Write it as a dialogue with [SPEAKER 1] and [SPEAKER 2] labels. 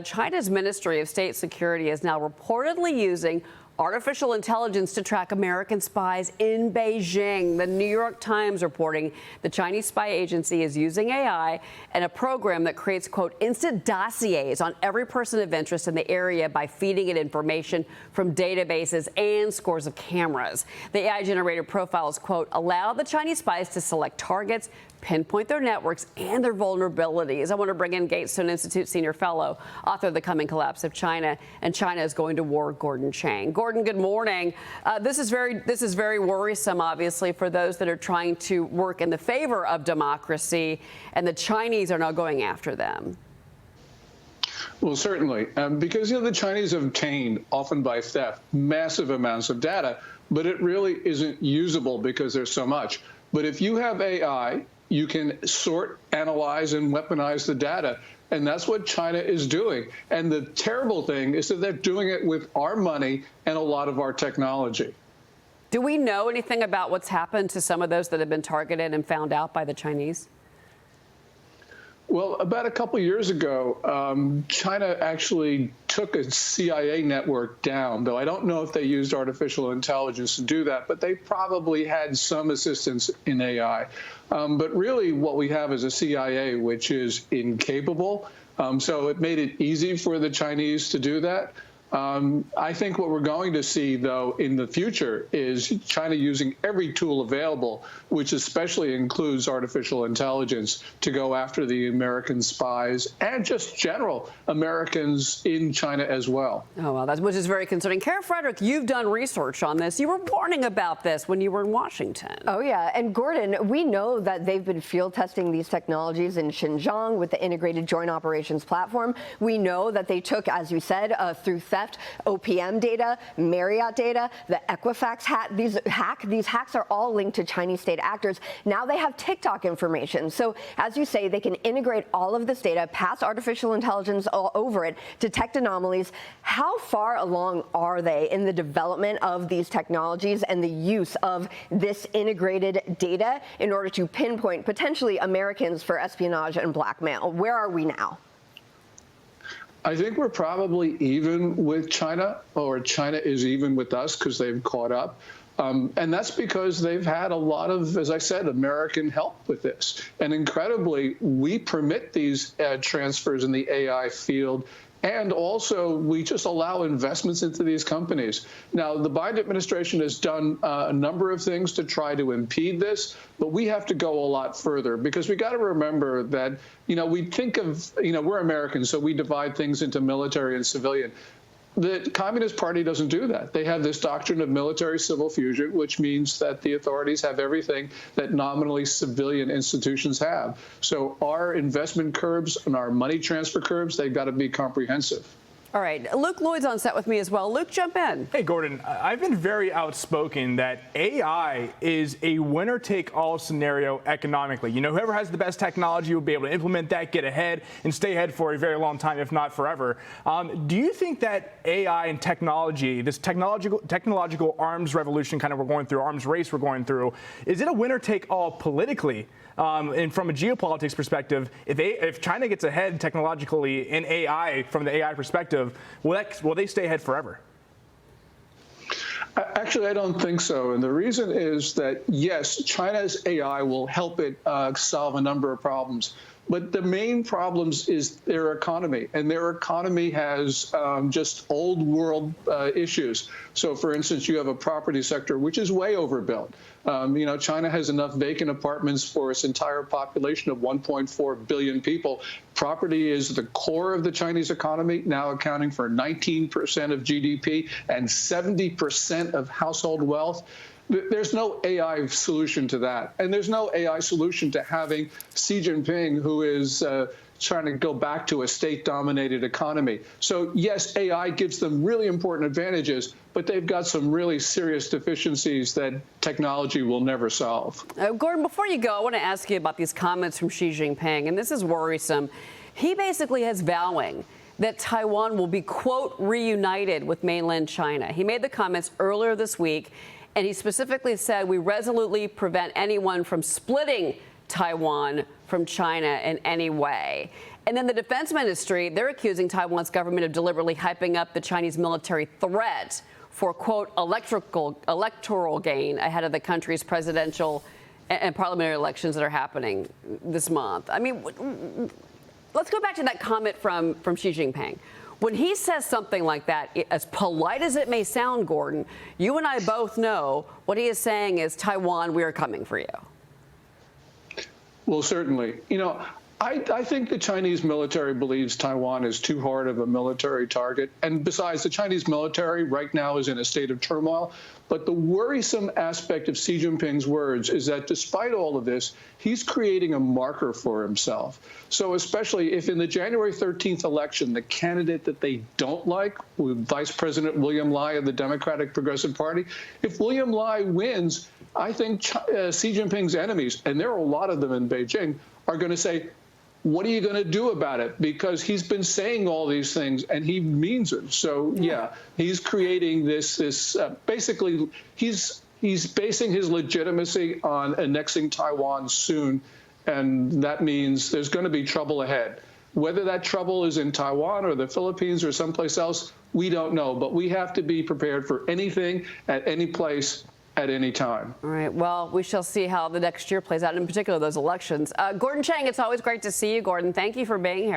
[SPEAKER 1] China's Ministry of State Security is now reportedly using artificial intelligence to track American spies in Beijing. The New York Times reporting the Chinese spy agency is using AI and a program that creates, quote, instant dossiers on every person of interest in the area by feeding it information from databases and scores of cameras. The AI-generated profiles, quote, allow the Chinese spies to select targets, pinpoint their networks and their vulnerabilities. I want to bring in Gatestone Institute senior fellow, author of The Coming Collapse of China and China is Going to War, Gordon Chang. Gordon, good morning. This is very worrisome, obviously, for those that are trying to work in the favor of democracy, and the Chinese are now going after them.
[SPEAKER 2] Well, certainly, because the Chinese have obtained, often by theft, massive amounts of data, but it really isn't usable because there's so much. But if you have AI, you can sort, analyze, and weaponize the data. And that's what China is doing. And the terrible thing is that they're doing it with our money and a lot of our technology.
[SPEAKER 1] Do we know anything about what's happened to some of those that have been targeted and found out by the Chinese?
[SPEAKER 2] Well, about a couple of years ago, China actually took a CIA network down, though I don't know if they used artificial intelligence to do that, but they probably had some assistance in AI. But really what we have is a CIA which is incapable. So it made it easy for the Chinese to do that. I think what we're going to see, though, in the future is China using every tool available, which especially includes artificial intelligence, to go after the American spies and just general Americans in China as well.
[SPEAKER 1] Oh, well, which is very concerning. Kara Frederick, you've done research on this. You were warning about this when you were in Washington.
[SPEAKER 3] Oh, yeah. And Gordon, we know that they've been field testing these technologies in Xinjiang with the Integrated Joint Operations Platform. We know that they took, as you said, through theft, OPM data, Marriott data, the Equifax hack. These hacks are all linked to Chinese state actors. Now they have TikTok information. So as you say, they can integrate all of this data, pass artificial intelligence all over it, detect anomalies. How far along are they in the development of these technologies and the use of this integrated data in order to pinpoint potentially Americans for espionage and blackmail? Where are we now?
[SPEAKER 2] I think we're probably even with China, or China is even with us because they've caught up. And that's because they've had a lot of, as I said, American help with this. And incredibly, we permit these transfers in the AI field. And also, we just allow investments into these companies. Now, the Biden administration has done a number of things to try to impede this, but we have to go a lot further because we got to remember that, we think of, we're Americans, so we divide things into military and civilian. The Communist Party doesn't do that. They have this doctrine of military-civil fusion, which means that the authorities have everything that nominally civilian institutions have. So our investment curbs and our money transfer curbs, they've got to be comprehensive.
[SPEAKER 1] All right. Luke Lloyd's on set with me as well. Luke, jump in.
[SPEAKER 4] Hey, Gordon, I've been very outspoken that AI is a winner-take-all scenario economically. Whoever has the best technology will be able to implement that, get ahead, and stay ahead for a very long time, if not forever. Do you think that AI and technology, this technological arms revolution kind of we're going through, arms race we're going through, is it a winner-take-all politically? And from a geopolitics perspective, if China gets ahead technologically in AI, from the AI perspective, will they stay ahead forever?
[SPEAKER 2] Actually, I don't think so. And the reason is that, yes, China's AI will help it solve a number of problems. But the main problems is their economy, and their economy has just old world issues. So, for instance, you have a property sector which is way overbuilt. China has enough vacant apartments for its entire population of 1.4 billion people. Property is the core of the Chinese economy, now accounting for 19% of GDP and 70% of household wealth. There's no AI solution to that. And there's no AI solution to having Xi Jinping, who is trying to go back to a state-dominated economy. So, yes, AI gives them really important advantages, but they've got some really serious deficiencies that technology will never solve.
[SPEAKER 1] Gordon, before you go, I want to ask you about these comments from Xi Jinping, and this is worrisome. He basically is vowing that Taiwan will be, quote, reunited with mainland China. He made the comments earlier this week, and he specifically said, we resolutely prevent anyone from splitting Taiwan from China in any way. And then the defense ministry, they're accusing Taiwan's government of deliberately hyping up the Chinese military threat for, quote, electoral gain ahead of the country's presidential and parliamentary elections that are happening this month. I mean, let's go back to that comment from Xi Jinping. When he says something like that, as polite as it may sound, Gordon, you and I both know what he is saying is, Taiwan, we are coming for you.
[SPEAKER 2] Well, certainly. You know, I think the Chinese military believes Taiwan is too hard of a military target. And besides, the Chinese military right now is in a state of turmoil. But the worrisome aspect of Xi Jinping's words is that despite all of this, he's creating a marker for himself. So especially if in the January 13th election, the candidate that they don't like, Vice President William Lai of the Democratic Progressive Party, if William Lai wins, I think Xi Jinping's enemies, and there are a lot of them in Beijing, are going to say, what are you going to do about it? Because he's been saying all these things and he means it. So, yeah, he's creating this basically, he's basing his legitimacy on annexing Taiwan soon. And that means there's going to be trouble ahead. Whether that trouble is in Taiwan or the Philippines or someplace else, we don't know. But we have to be prepared for anything at any place at any time.
[SPEAKER 1] All right. Well, we shall see how the next year plays out, in particular those elections. Gordon Chang, it's always great to see you, Gordon. Thank you for being here.